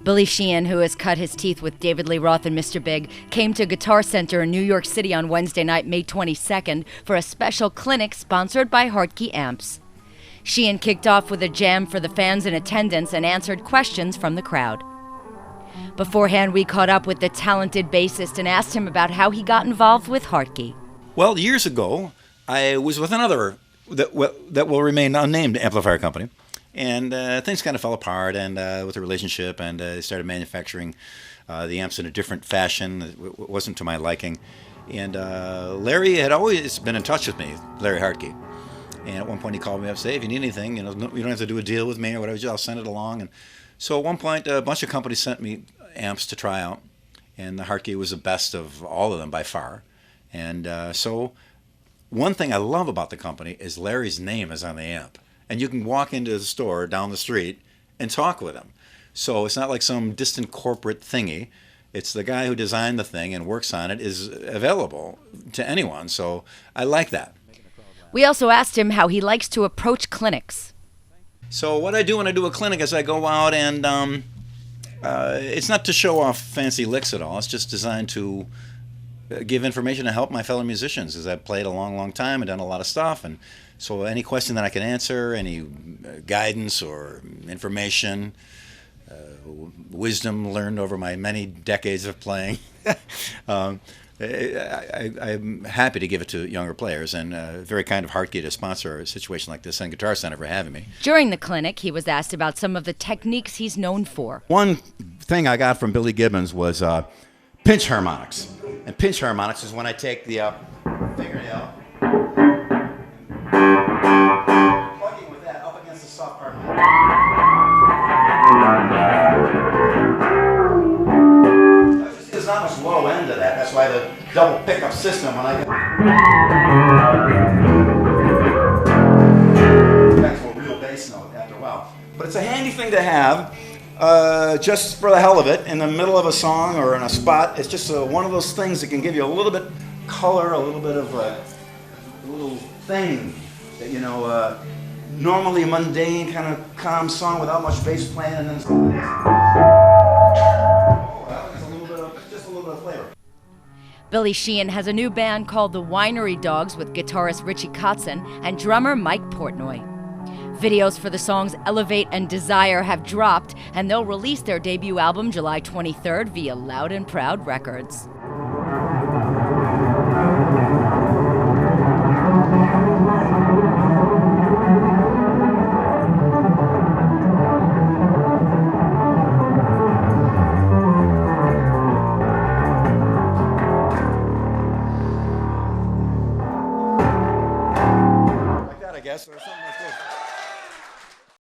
Billy Sheehan, who has cut his teeth with David Lee Roth and Mr. Big, came to Guitar Center in New York City on Wednesday night, May 22nd, for a special clinic sponsored by Hartke Amps. Sheehan kicked off with a jam for the fans in attendance and answered questions from the crowd. Beforehand, we caught up with the talented bassist and asked him about how he got involved with Hartke. Well, years ago, I was with another that will remain unnamed amplifier company. And things kind of fell apart and with the relationship, and they started manufacturing the amps in a different fashion. It wasn't to my liking. And Larry had always been in touch with me, Larry Hartke. And at one point he called me up and said, hey, if you need anything, you don't have to do a deal with me or whatever, I'll send it along. And so at one point, a bunch of companies sent me amps to try out. And the Hartke was the best of all of them by far. And so one thing I love about the company is Larry's name is on the amp. And you can walk into the store down the street and talk with him. So it's not like some distant corporate thingy. It's the guy who designed the thing and works on it is available to anyone. So I like that. We also asked him how he likes to approach clinics. So what I do when I do a clinic is I go out and it's not to show off fancy licks at all. It's just designed to give information to help my fellow musicians, as I've played a long, long time and done a lot of stuff. And so any question that I can answer, any guidance or information, wisdom learned over my many decades of playing, I'm happy to give it to younger players, and very kind of Hartke to sponsor a situation like this and Guitar Center for having me. During the clinic, he was asked about some of the techniques he's known for. One thing I got from Billy Gibbons was pinch harmonics. And pinch harmonics is when I take the fingernail, plugging with that up against the soft part. There's not much low end to that. That's why the double pickup system, when I get back to a real bass note after a while. But it's a handy thing to have. Just for the hell of it, in the middle of a song or in a spot. It's just one of those things that can give you a little bit color, a little bit of a little thing that, normally mundane kind of calm song without much bass playing, and then it's just a little bit of flavor. Billy Sheehan has a new band called the Winery Dogs with guitarist Richie Kotzen and drummer Mike Portnoy. Videos for the songs Elevate and Desire have dropped, and they'll release their debut album July 23rd via Loud and Proud Records. Like that, I guess, or something like this.